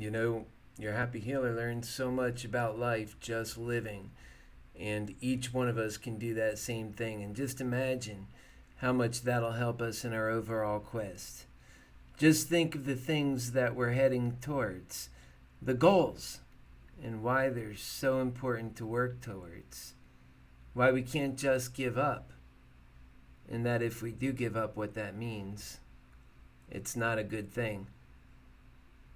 You know, your happy healer learns so much about life just living, and each one of us can do that same thing. And just imagine how much that'll help us in our overall quest. Just think of the things that we're heading towards, the goals, and why they're so important to work towards. Why we can't just give up. And that if we do give up, what that means, it's not a good thing.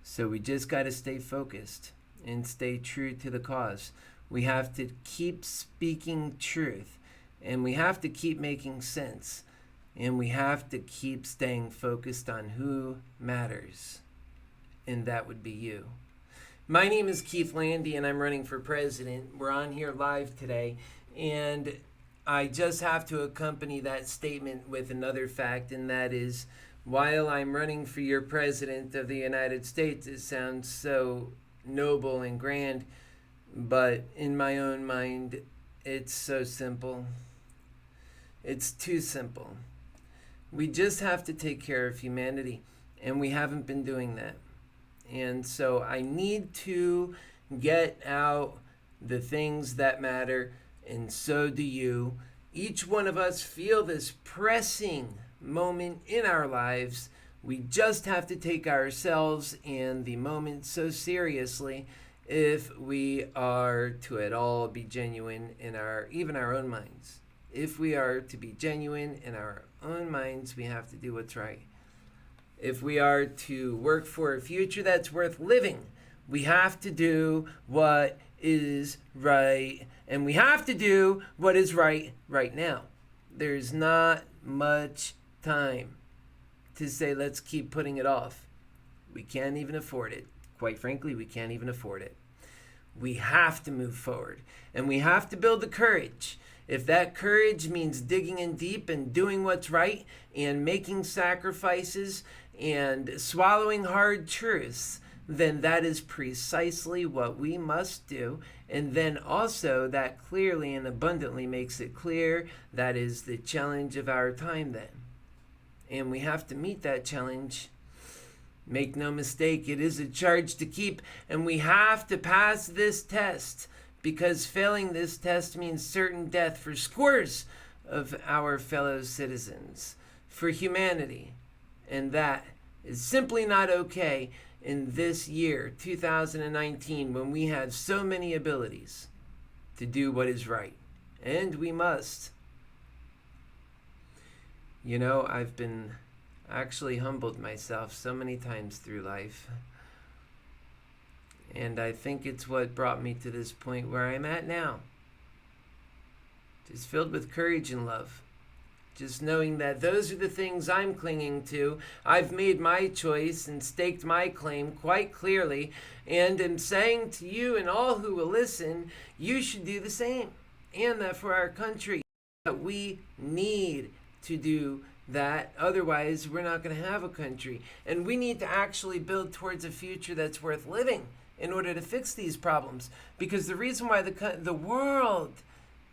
So we just got to stay focused and stay true to the cause. We have to keep speaking truth, and we have to keep making sense, and we have to keep staying focused on who matters, and that would be you. My name is Keith Landy, and I'm running for president. We're on here live today, and I just have to accompany that statement with another fact, and that is, while I'm running for your president of the United States, it sounds so noble and grand, but in my own mind, it's so simple. It's too simple. We just have to take care of humanity, and we haven't been doing that. And so I need to get out the things that matter, and so do you. Each one of us feel this pressing moment in our lives. We just have to take ourselves and the moment so seriously if we are to at all be genuine in even our own minds. If we are to be genuine in our own minds, we have to do what's right. If we are to work for a future that's worth living, we have to do what is right, and we have to do what is right now. There's not much time to say let's keep putting it off. We can't even afford it. Quite frankly, we can't even afford it. We have to move forward, and we have to build the courage. If that courage means digging in deep and doing what's right and making sacrifices and swallowing hard truths, then that is precisely what we must do. And then also that clearly and abundantly makes it clear that is the challenge of our time then. And we have to meet that challenge. Make no mistake, it is a charge to keep, and we have to pass this test, because failing this test means certain death for scores of our fellow citizens, for humanity. And that is simply not okay in this year, 2019, when we have so many abilities to do what is right. And we must. You know, I've been actually humbled myself so many times through life. And I think it's what brought me to this point where I'm at now. Just filled with courage and love. Just knowing that those are the things I'm clinging to. I've made my choice and staked my claim quite clearly, and am saying to you and all who will listen, you should do the same. And that for our country, that we need to do that. Otherwise, we're not going to have a country. And we need to actually build towards a future that's worth living in order to fix these problems. Because the reason why the world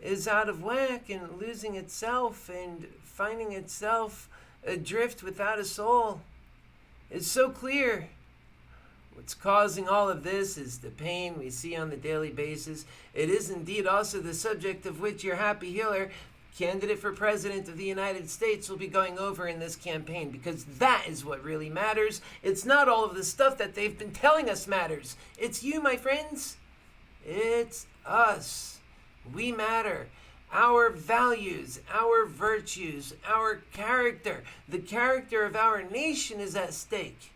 is out of whack and losing itself and finding itself adrift without a soul is so clear. What's causing all of this is the pain we see on the daily basis. It is indeed also the subject of which your happy healer, candidate for president of the United States, will be going over in this campaign, because that is what really matters. It's not all of the stuff that they've been telling us matters. It's you, my friends. It's us. We matter. Our values, our virtues, our character, the character of our nation is at stake.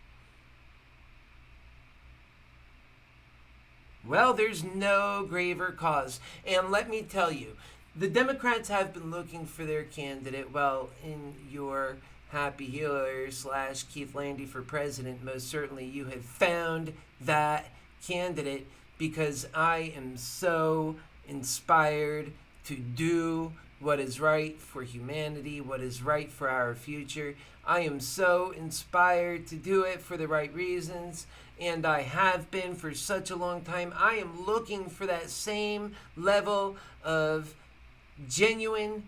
Well, there's no graver cause. And let me tell you, the Democrats have been looking for their candidate. Well, in your happy healer / Keith Landy for president, most certainly you have found that candidate, because I am so inspired to do what is right for humanity, what is right for our future. I am so inspired to do it for the right reasons, and I have been for such a long time. I am looking for that same level of genuine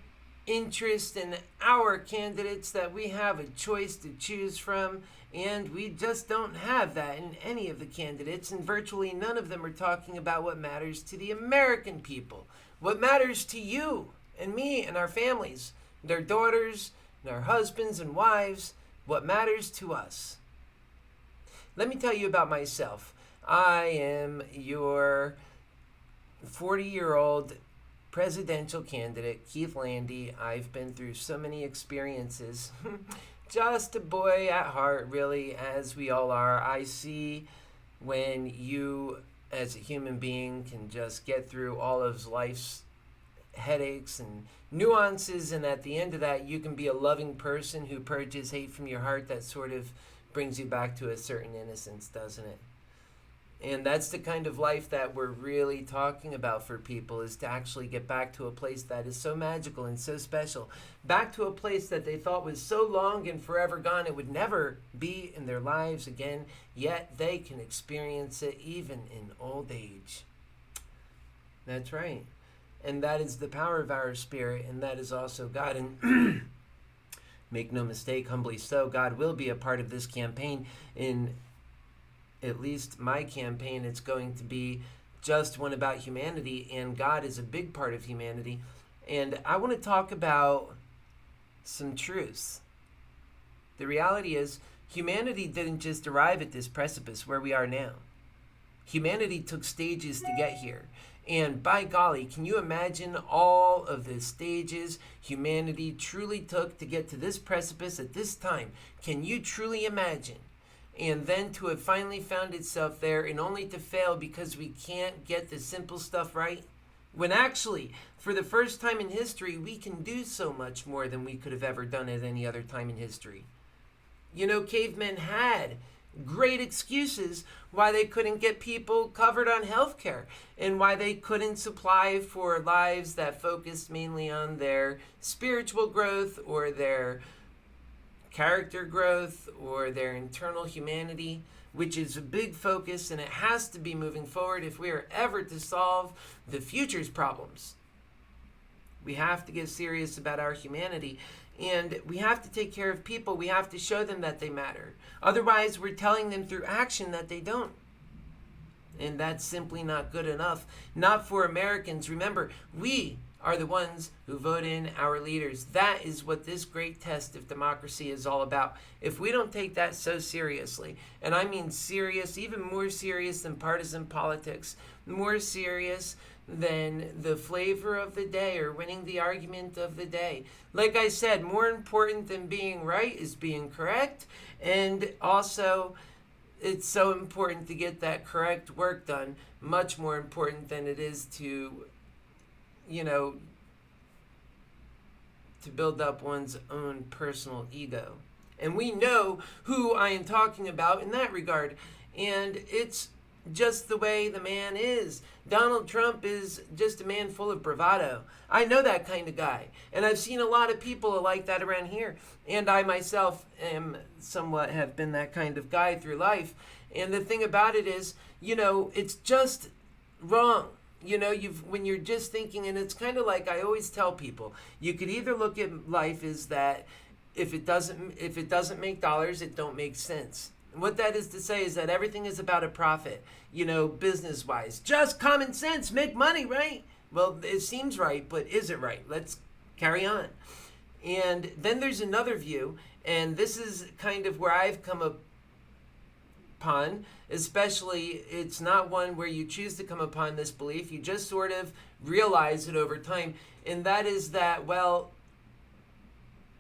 interest in our candidates that we have a choice to choose from, and we just don't have that in any of the candidates, and virtually none of them are talking about what matters to the American people, what matters to you and me and our families, and our daughters, and our husbands and wives, what matters to us. Let me tell you about myself. I am your 40-year-old presidential candidate, Keith Landy. I've been through so many experiences. Just a boy at heart, really, as we all are. I see when you, as a human being, can just get through all of life's headaches and nuances, and at the end of that, you can be a loving person who purges hate from your heart. That sort of brings you back to a certain innocence, doesn't it? And that's the kind of life that we're really talking about for people, is to actually get back to a place that is so magical and so special. Back to a place that they thought was so long and forever gone it would never be in their lives again, yet they can experience it even in old age. That's right. And that is the power of our spirit, and that is also God. And make no mistake, humbly so, God will be a part of this campaign. In at least my campaign, it's going to be just one about humanity, and God is a big part of humanity. And I want to talk about some truths. The reality is, humanity didn't just arrive at this precipice where we are now. Humanity took stages to get here. And by golly, can you imagine all of the stages humanity truly took to get to this precipice at this time? Can you truly imagine? And then to have finally found itself there, and only to fail because we can't get the simple stuff right? When actually, for the first time in history, we can do so much more than we could have ever done at any other time in history. You know, cavemen had great excuses why they couldn't get people covered on health care, and why they couldn't supply for lives that focused mainly on their spiritual growth or their character growth or their internal humanity, which is a big focus, and it has to be moving forward if we are ever to solve the future's problems. We have to get serious about our humanity, and we have to take care of people. We have to show them that they matter. Otherwise, we're telling them through action that they don't. And that's simply not good enough. Not for Americans. Remember, we are the ones who vote in our leaders. That is what this great test of democracy is all about. If we don't take that so seriously, and I mean serious, even more serious than partisan politics, more serious than the flavor of the day or winning the argument of the day. Like I said, more important than being right is being correct, and also it's so important to get that correct work done, much more important than it is to to build up one's own personal ego. And we know who I am talking about in that regard. And it's just the way the man is. Donald Trump is just a man full of bravado. I know that kind of guy. And I've seen a lot of people like that around here. And I myself am somewhat have been that kind of guy through life. And the thing about it is, it's just wrong. When you're just thinking, and it's kind of like I always tell people, you could either look at life as that if it doesn't make dollars, it don't make sense. And what that is to say is that everything is about a profit, business-wise. Just common sense, make money, right? Well, it seems right, but is it right? Let's carry on. And then there's another view, and this is kind of where I've come upon, especially it's not one where you choose to come upon this belief, you just sort of realize it over time, and that is that, well,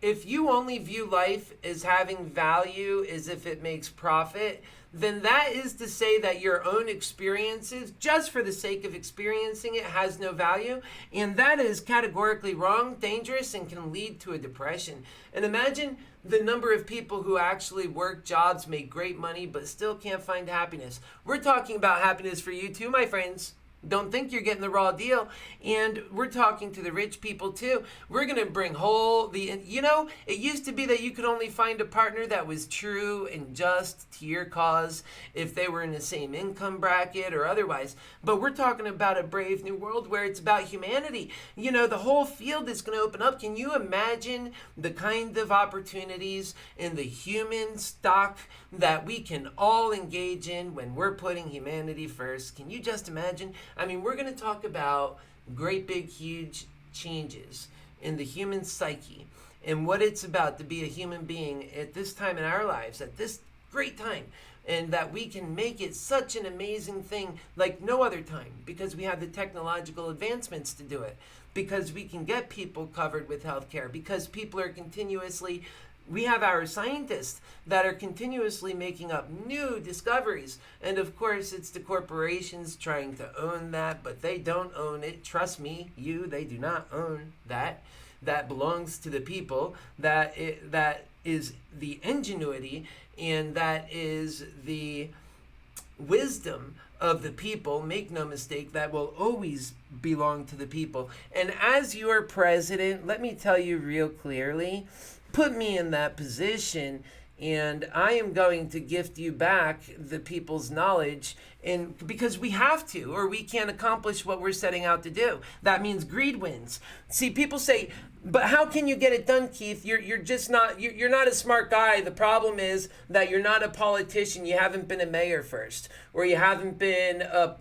if you only view life as having value as if it makes profit, then that is to say that your own experiences, just for the sake of experiencing it, has no value. And that is categorically wrong, dangerous, and can lead to a depression. And imagine the number of people who actually work jobs, make great money, but still can't find happiness. We're talking about happiness for you too, my friends. Don't think you're getting the raw deal. And we're talking to the rich people too. We're going to bring it used to be that you could only find a partner that was true and just to your cause if they were in the same income bracket or otherwise. But we're talking about a brave new world where it's about humanity. The whole field is going to open up. Can you imagine the kind of opportunities in the human stock that we can all engage in when we're putting humanity first? Can you just imagine? I mean, we're going to talk about great big huge changes in the human psyche and what it's about to be a human being at this time in our lives, at this great time, and that we can make it such an amazing thing like no other time because we have the technological advancements to do it, because we can get people covered with healthcare, because people are we have our scientists that are continuously making up new discoveries. And of course, it's the corporations trying to own that, but they don't own it. Trust me, they do not own that. That belongs to the people. That is the ingenuity, and that is the wisdom of the people. Make no mistake, that will always belong to the people. And as your president, let me tell you real clearly, put me in that position, and I am going to gift you back the people's knowledge, and because we have to, or we can't accomplish what we're setting out to do. That means greed wins. See, people say, but how can you get it done, Keith? You're just not, you're not a smart guy. The problem is that you're not a politician. You haven't been a mayor first, or you haven't been a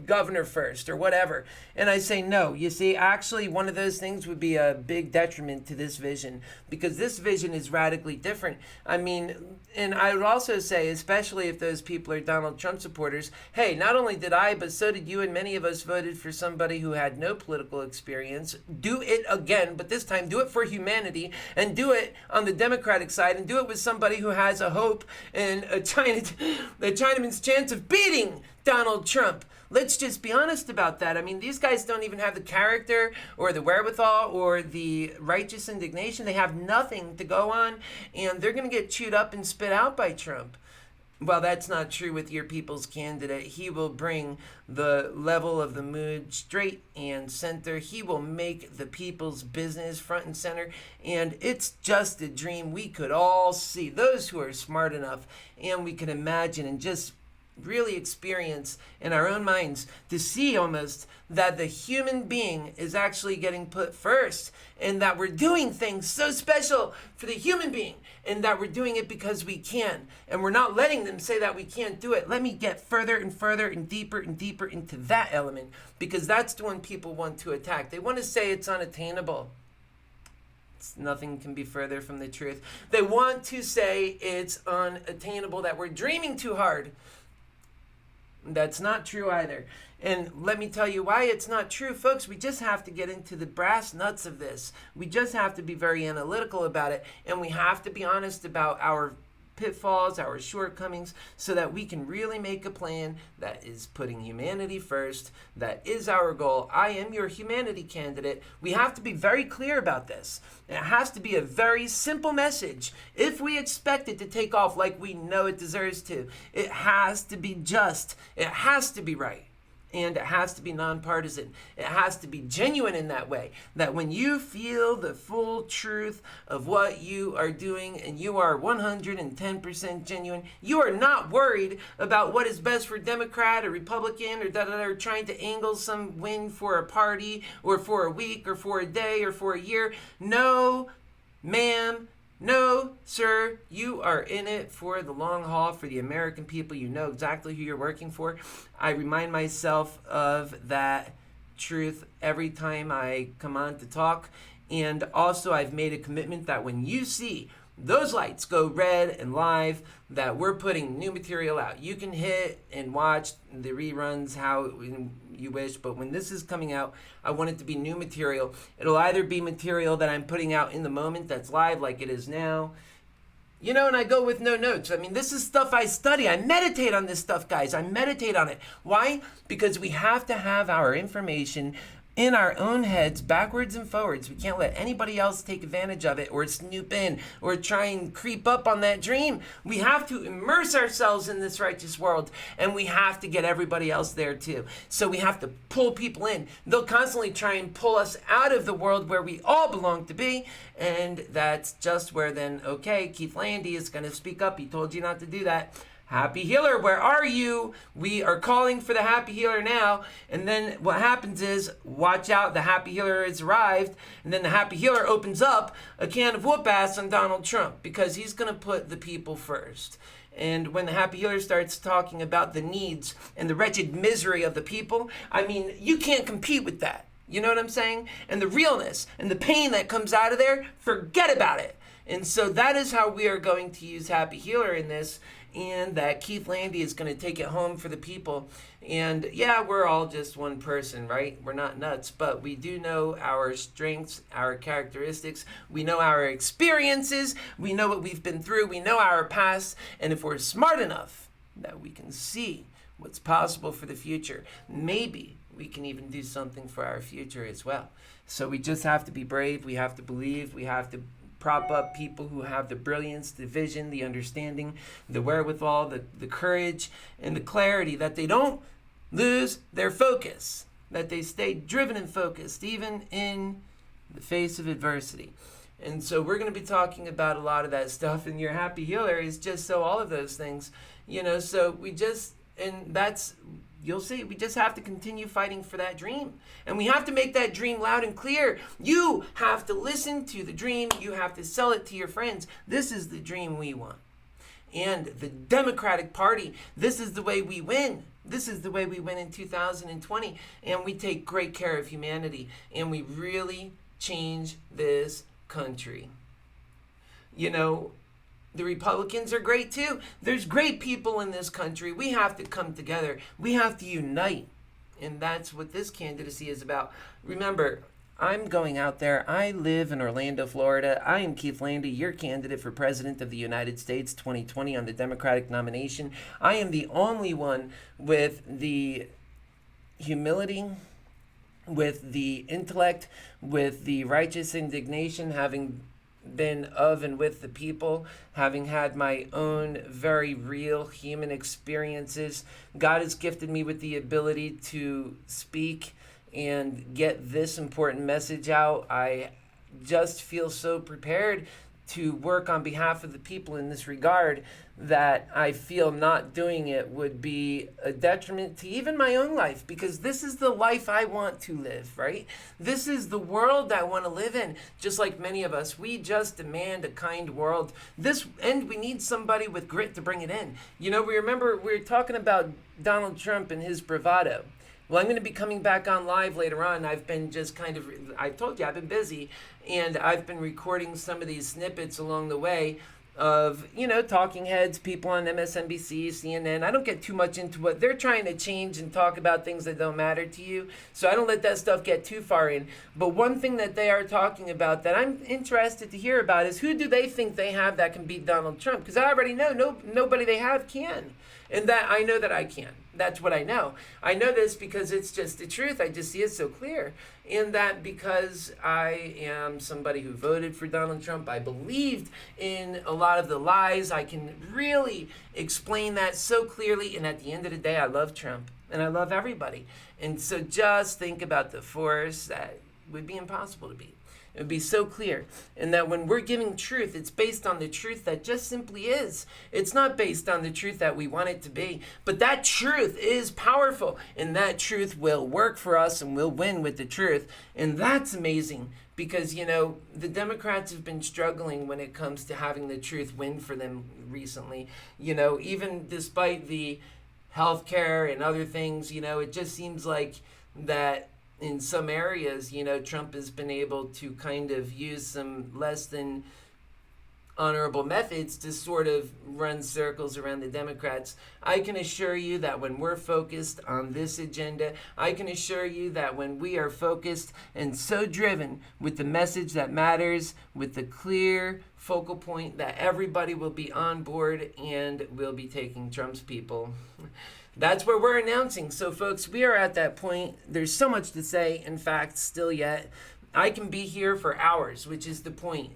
governor first, or whatever. And I say, no, you see, actually one of those things would be a big detriment to this vision, because this vision is radically different. I mean, and I would also say, especially if those people are Donald Trump supporters, hey, not only did I, but so did you, and many of us voted for somebody who had no political experience. Do it again, but this time do it for humanity, and do it on the Democratic side, and do it with somebody who has a hope and a Chinaman's chance of beating Donald Trump. Let's just be honest about that. I mean, these guys don't even have the character or the wherewithal or the righteous indignation. They have nothing to go on, and they're going to get chewed up and spit out by Trump. Well, that's not true with your people's candidate. He will bring the level of the mood straight and center. He will make the people's business front and center. And it's just a dream we could all see. Those who are smart enough, and we can imagine and just really experience in our own minds to see almost that the human being is actually getting put first, and that we're doing things so special for the human being, and that we're doing it because we can, and we're not letting them say that we can't do it. Let me get further and further and deeper into that element, because that's the one people want to attack. They want to say it's unattainable. Nothing can be further from the truth. They want to say it's unattainable, that we're dreaming too hard. That's not true either. And let me tell you why it's not true, folks. We just have to get into the brass nuts of this. We just have to be very analytical about it, and we have to be honest about our pitfalls, our shortcomings, so that we can really make a plan that is putting humanity first. That is our goal. I am your humanity candidate. We have to be very clear about this. It has to be a very simple message. If we expect it to take off like we know it deserves to, it has to be just. It has to be right. And it has to be nonpartisan. It has to be genuine in that way. That when you feel the full truth of what you are doing, and you are 110% genuine, you are not worried about what is best for Democrat or Republican or trying to angle some win for a party or for a week or for a day or for a year. No, ma'am. No, sir, you are in it for the long haul, for the American people. You know exactly who you're working for. I remind myself of that truth every time I come on to talk. And also, I've made a commitment that when you see those lights go red and live, that we're putting new material out. You can hit and watch the reruns how you wish, but when this is coming out, I want it to be new material. It'll either be material that I'm putting out in the moment that's live like it is now, and I go with no notes. I mean, this is stuff I study. I meditate on this stuff, guys. I meditate on it. Why? Because we have to have our information in our own heads, backwards and forwards. We can't let anybody else take advantage of it or snoop in or try and creep up on that dream. We have to immerse ourselves in this righteous world, and we have to get everybody else there too. So we have to pull people in. They'll constantly try and pull us out of the world where we all belong to be, and that's just where then, okay, Keith Landy is going to speak up. He told you not to do that. Happy Healer, where are you? We are calling for the Happy Healer now. And then what happens is, watch out, the Happy Healer has arrived. And then the Happy Healer opens up a can of whoop ass on Donald Trump because he's going to put the people first. And when the Happy Healer starts talking about the needs and the wretched misery of the people, I mean, you can't compete with that. You know what I'm saying? And the realness and the pain that comes out of there, forget about it. And so that is how we are going to use Happy Healer in this, and that Keith Landy is going to take it home for the people. And yeah, we're all just one person, right? We're not nuts, but we do know our strengths, our characteristics. We know our experiences. We know what we've been through. We know our past. And if we're smart enough that we can see what's possible for the future, maybe we can even do something for our future as well. So we just have to be brave. We have to believe. We have to prop up people who have the brilliance, the vision, the understanding, the wherewithal, the courage, and the clarity, that they don't lose their focus, that they stay driven and focused, even in the face of adversity. And so we're going to be talking about a lot of that stuff, and your Happy Healer is just so all of those things, so you'll see, we just have to continue fighting for that dream. And we have to make that dream loud and clear. You have to listen to the dream. You have to sell it to your friends. This is the dream we want. And the Democratic Party, this is the way we win. This is the way we win in 2020. And we take great care of humanity. And we really change this country. The Republicans are great too. There's great people in this country. We have to come together. We have to unite. And that's what this candidacy is about. Remember, I'm going out there. I live in Orlando, Florida. I am Keith Landy, your candidate for President of the United States 2020 on the Democratic nomination. I am the only one with the humility, with the intellect, with the righteous indignation, having been of and with the people, having had my own very real human experiences. God has gifted me with the ability to speak and get this important message out. I just feel so prepared to work on behalf of the people in this regard that I feel not doing it would be a detriment to even my own life, because this is the life I want to live, right? This is the world I want to live in. Just like many of us, we just demand a kind world. And we need somebody with grit to bring it in. We were talking about Donald Trump and his bravado. Well, I'm going to be coming back on live later on. I've been I told you, I've been busy, and I've been recording some of these snippets along the way of, talking heads, people on MSNBC, CNN. I don't get too much into what they're trying to change and talk about things that don't matter to you. So I don't let that stuff get too far in. But one thing that they are talking about that I'm interested to hear about is, who do they think they have that can beat Donald Trump? Because I already know nobody they have can. And that I know that I can. That's what I know. I know this because it's just the truth. I just see it so clear. And that because I am somebody who voted for Donald Trump, I believed in a lot of the lies. I can really explain that so clearly. And at the end of the day, I love Trump. And I love everybody. And so just think about the force that would be impossible to beat. It would be so clear. And that when we're giving truth, it's based on the truth that just simply is. It's not based on the truth that we want it to be. But that truth is powerful. And that truth will work for us, and we'll win with the truth. And that's amazing, because, the Democrats have been struggling when it comes to having the truth win for them recently. Even despite the healthcare and other things, it just seems like that in some areas, Trump has been able to kind of use some less than honorable methods to sort of run circles around the Democrats. I can assure you that when we're focused on this agenda, I can assure you that when we are focused and so driven with the message that matters, with the clear focal point, that everybody will be on board and will be taking Trump's people. that's where we're announcing. So, folks, we are at that point. There's so much to say. In fact, still yet. I can be here for hours, which is the point.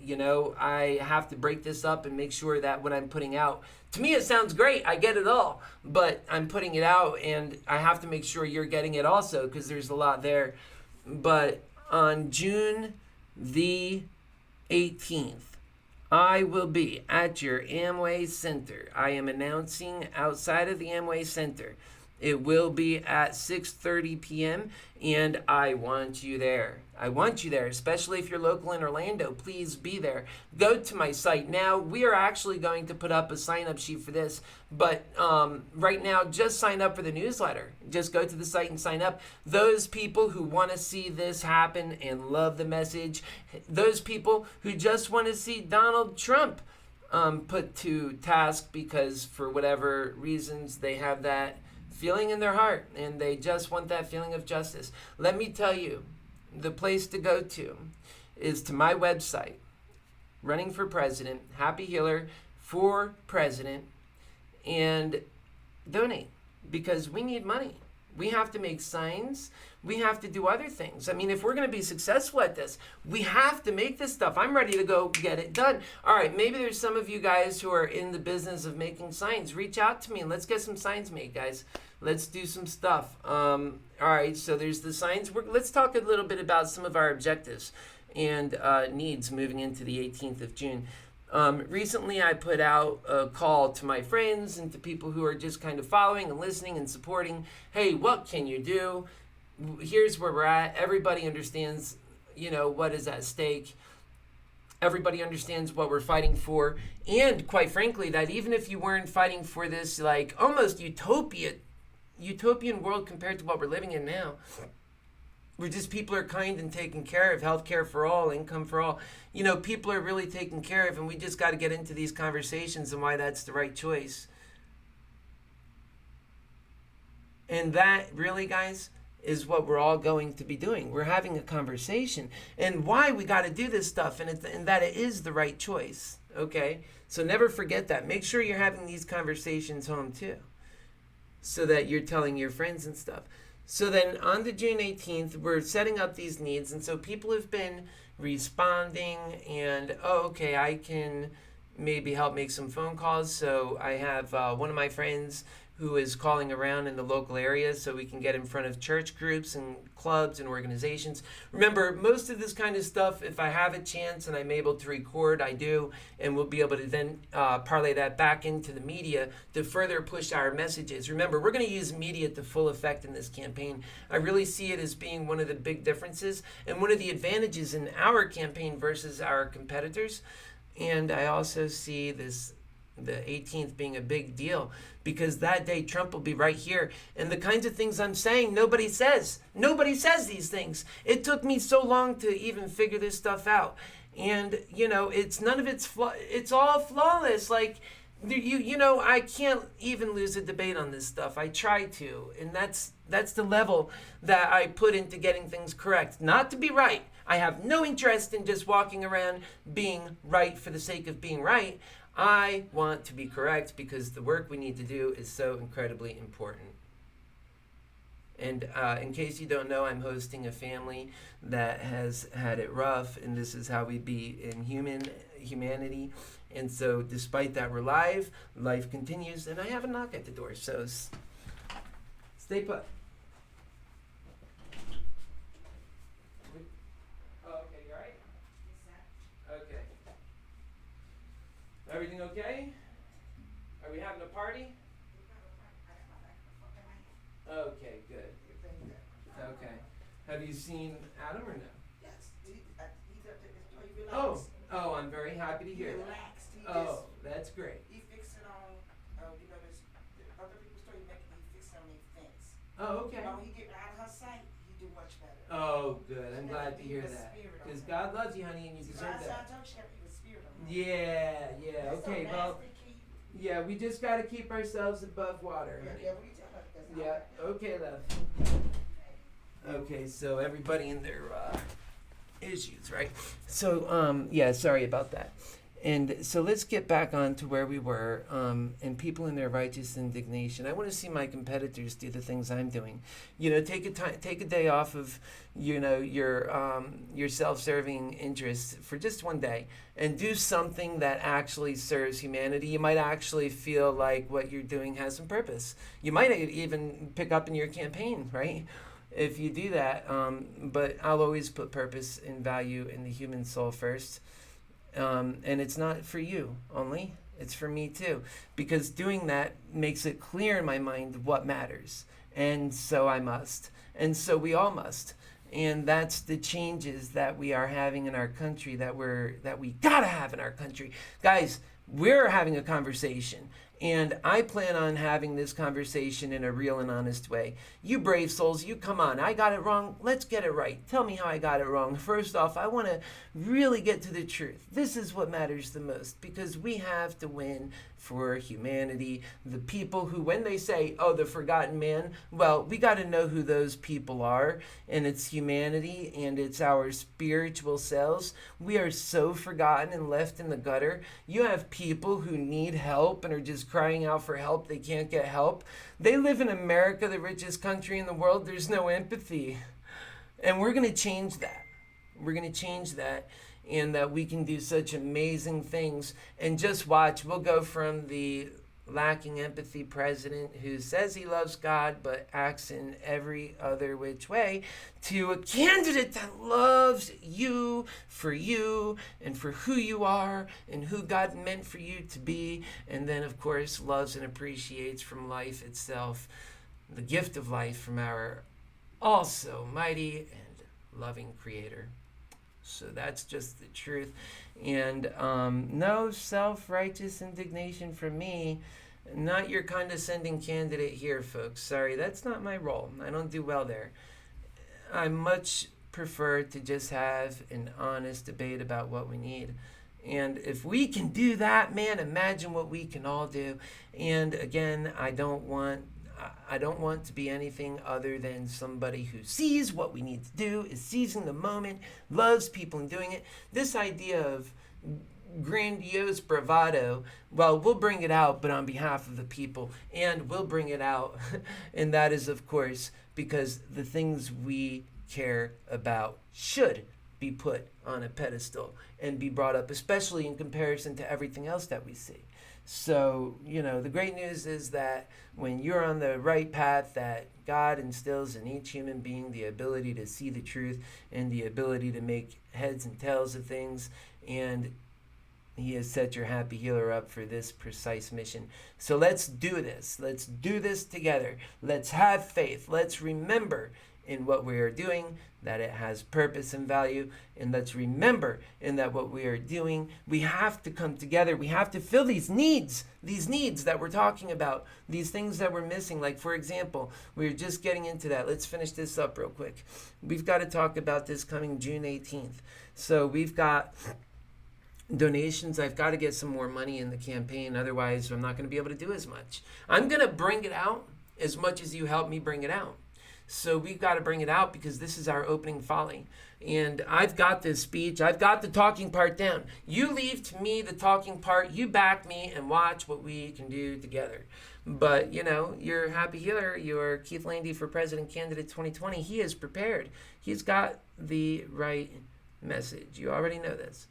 I have to break this up and make sure that what I'm putting out, to me, it sounds great. I get it all, but I'm putting it out, and I have to make sure you're getting it also, because there's a lot there. But on June the 18th, I will be at your Amway Center. I am announcing outside of the Amway Center. It will be at 6:30 p.m. and I want you there. I want you there, especially if you're local in Orlando. Please be there. Go to my site now. We are actually going to put up a sign-up sheet for this, but right now, just sign up for the newsletter. Just go to the site and sign up. Those people who want to see this happen and love the message, those people who just want to see Donald Trump put to task because for whatever reasons they have that feeling in their heart and they just want that feeling of justice. Let me tell you, the place to go to is to my website, Running for President, HappyHealer for President, and donate, because we need money. We have to make signs. We have to do other things. I mean, if we're going to be successful at this, we have to make this stuff. I'm ready to go get it done. All right, maybe there's some of you guys who are in the business of making signs. Reach out to me and let's get some signs made, guys. Let's do some stuff. All right, so there's the signs. Let's talk a little bit about some of our objectives and needs moving into the 18th of June. Recently, I put out a call to my friends and to people who are just kind of following and listening and supporting. Hey, what can you do? Here's where we're at. Everybody understands, what is at stake. Everybody understands what we're fighting for. And quite frankly, that even if you weren't fighting for this, like, almost utopian world compared to what we're living in now, where just people are kind and taken care of, healthcare for all, income for all. People are really taken care of, and we just got to get into these conversations and why that's the right choice. And that really, guys, is what we're all going to be doing. We're having a conversation and why we got to do this stuff, and that it is the right choice. Okay? So never forget that. Make sure you're having these conversations home too, so that you're telling your friends and stuff. So then on the June 18th, we're setting up these needs. And so people have been responding and, okay, I can maybe help make some phone calls. So I have one of my friends who is calling around in the local area so we can get in front of church groups and clubs and organizations. Remember, most of this kind of stuff, if I have a chance and I'm able to record, I do, and we'll be able to then parlay that back into the media to further push our messages. Remember, we're going to use media to full effect in this campaign. I really see it as being one of the big differences and one of the advantages in our campaign versus our competitors. And I also see the 18th being a big deal, because that day Trump will be right here. And the kinds of things I'm saying, nobody says. Nobody says these things. It took me so long to even figure this stuff out. And, it's none of it's all flawless. Like, I can't even lose a debate on this stuff. I try to. And that's the level that I put into getting things correct. Not to be right. I have no interest in just walking around being right for the sake of being right. I want to be correct because the work we need to do is so incredibly important. And in case you don't know, I'm hosting a family that has had it rough, and this is how we be in humanity. And so despite that, we're live, life continues, and I have a knock at the door, so stay put. Everything okay? Are we having a party? Okay, good. Okay. Have you seen Adam or no? Yes. He relaxed. Oh, I'm very happy to hear that. That's great. He fixed it on, this other people's story, he fixed it on their fence. Oh, okay. When he get out of her sight, he do much better. Oh, good. I'm glad to hear that. Because God loves you, honey, and you deserve that. Yeah. Okay, well, yeah, we just got to keep ourselves above water. Yeah, okay, love. Okay, so everybody in their issues, right? So, sorry about that. And so let's get back on to where we were. And people in their righteous indignation. I want to see my competitors do the things I'm doing. Take a day off of, your self-serving interests for just one day, and do something that actually serves humanity. You might actually feel like what you're doing has some purpose. You might even pick up in your campaign, right? If you do that. But I'll always put purpose and value in the human soul first. And it's not for you only, it's for me too. Because doing that makes it clear in my mind what matters. And so I must. And so we all must. And that's the changes that we are having in our country, that we gotta have in our country. Guys, we're having a conversation. And I plan on having this conversation in a real and honest way. You brave souls, you come on. I got it wrong. Let's get it right. Tell me how I got it wrong. First off, I want to really get to the truth. This is what matters the most, because we have to win for humanity. The people who, when they say, oh, the forgotten man, well, we got to know who those people are. And it's humanity, and it's our spiritual selves. We are so forgotten and left in the gutter. You have people who need help and are just crying out for help. They can't get help. They live in America, the richest country in the world. There's no empathy. And we're going to change that. We're going to change that. And that we can do such amazing things. And just watch, we'll go from the lacking empathy president who says he loves God but acts in every other which way, to a candidate that loves you and for who you are and who God meant for you to be, and then of course loves and appreciates from life itself the gift of life from our also mighty and loving Creator. So that's just the truth. And no self-righteous indignation from me. Not your condescending candidate here, folks. Sorry, that's not my role. I don't do well there. I much prefer to just have an honest debate about what we need. And if we can do that, man, imagine what we can all do. And again, I don't want to be anything other than somebody who sees what we need to do, is seizing the moment, loves people and doing it. This idea of grandiose bravado, well, we'll bring it out, but on behalf of the people, and we'll bring it out. And that is, of course, because the things we care about should be put on a pedestal and be brought up, especially in comparison to everything else that we see. So, the great news is that when you're on the right path, that God instills in each human being the ability to see the truth and the ability to make heads and tails of things. And He has set your Happy Healer up for this precise mission. So let's do this. Let's do this together. Let's have faith. Let's remember in what we are doing that it has purpose and value. And let's remember in that what we are doing, we have to come together. We have to fill these needs that we're talking about, these things that we're missing. Like, for example, we're just getting into that. Let's finish this up real quick. We've got to talk about this coming June 18th. So we've got donations. I've got to get some more money in the campaign. Otherwise, I'm not going to be able to do as much. I'm going to bring it out as much as you help me bring it out. So we've got to bring it out because this is our opening folly. And I've got this speech. I've got the talking part down. You leave to me the talking part. You back me and watch what we can do together. But, your Happy Healer, your Keith Landy for President candidate 2020, he is prepared. He's got the right message. You already know this.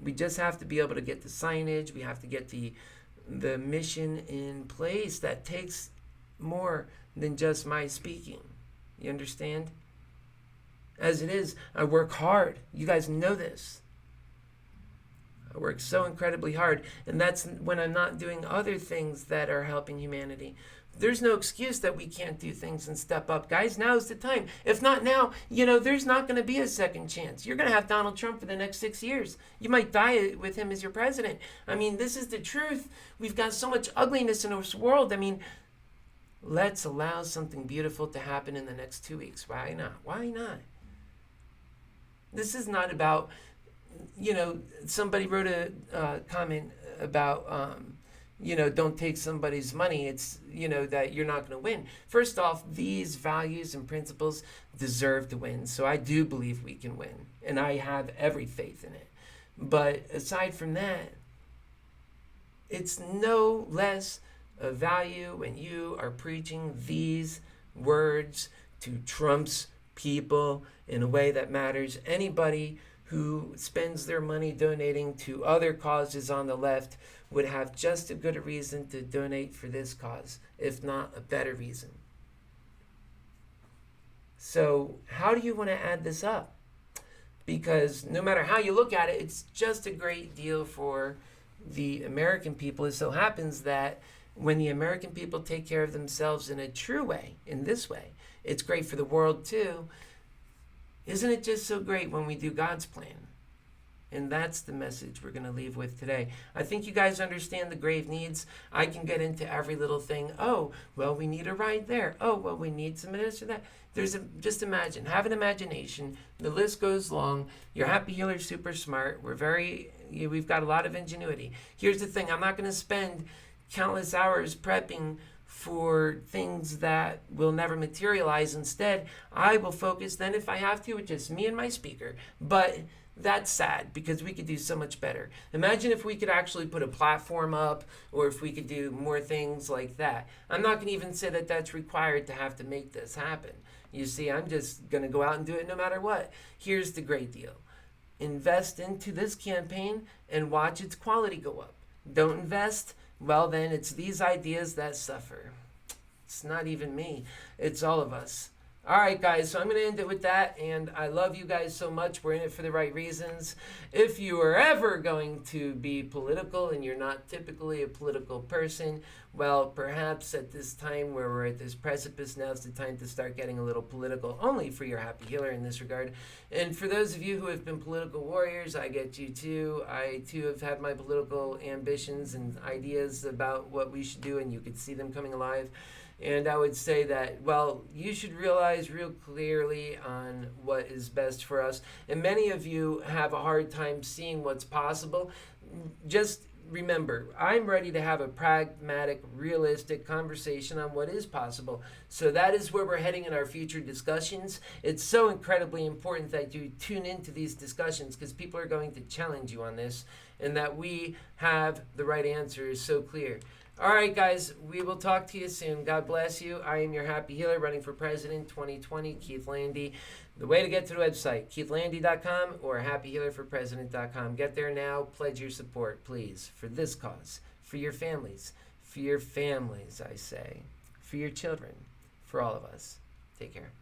We just have to be able to get the signage. We have to get the mission in place. That takes more than just my speaking. You understand? As it is, I work hard. You guys know this. I work so incredibly hard. And that's when I'm not doing other things that are helping humanity. There's no excuse that we can't do things and step up. Guys, now's the time. If not now, there's not going to be a second chance. You're going to have Donald Trump for the next 6 years. You might die with him as your president. I mean, this is the truth. We've got so much ugliness in this world. I mean, let's allow something beautiful to happen in the next 2 weeks. Why not? Why not? This is not about, somebody wrote a comment about, don't take somebody's money. It's, that you're not going to win. First off, these values and principles deserve to win. So I do believe we can win. And I have every faith in it. But aside from that, it's no less of value when you are preaching these words to Trump's people in a way that matters. Anybody who spends their money donating to other causes on the left would have just as good a reason to donate for this cause, if not a better reason. So, how do you want to add this up? Because no matter how you look at it, it's just a great deal for the American people. It so happens that when the American people take care of themselves in a true way, in this way, it's great for the world too. Isn't it just so great when we do God's plan? And that's the message we're going to leave with today. I think you guys understand the grave needs. I can get into every little thing. Oh, well, we need a ride there. Oh, well, we need some of this or that. Just imagine. Have an imagination. The list goes long. Your Happy Healer's super smart. We've got a lot of ingenuity. Here's the thing. I'm not going to spend countless hours prepping for things that will never materialize. Instead, I will focus then, if I have to, with just me and my speaker. But that's sad because we could do so much better. Imagine if we could actually put a platform up, or if we could do more things like that. I'm not going to even say that that's required to have to make this happen. You see, I'm just going to go out and do it no matter what. Here's the great deal. Invest into this campaign and watch its quality go up. Don't invest, well then it's these ideas that suffer. It's not even me. It's all of us. All right, guys, so I'm going to end it with that, and I love you guys so much. We're in it for the right reasons. If you are ever going to be political and you're not typically a political person, well, perhaps at this time where we're at this precipice, now's the time to start getting a little political, only for your Happy Healer in this regard. And for those of you who have been political warriors, I get you too. I too have had my political ambitions and ideas about what we should do, and you could see them coming alive. And I would say that, well, you should realize real clearly on what is best for us. And many of you have a hard time seeing what's possible. Just remember, I'm ready to have a pragmatic, realistic conversation on what is possible. So that is where we're heading in our future discussions. It's so incredibly important that you tune into these discussions because people are going to challenge you on this, and that we have the right answer is so clear. All right, guys, we will talk to you soon. God bless you. I am your Happy Healer, running for President 2020, Keith Landy. The way to get to the website, keithlandy.com or happyhealerforpresident.com. Get there now. Pledge your support, please, for this cause, for your families, I say, for your children, for all of us. Take care.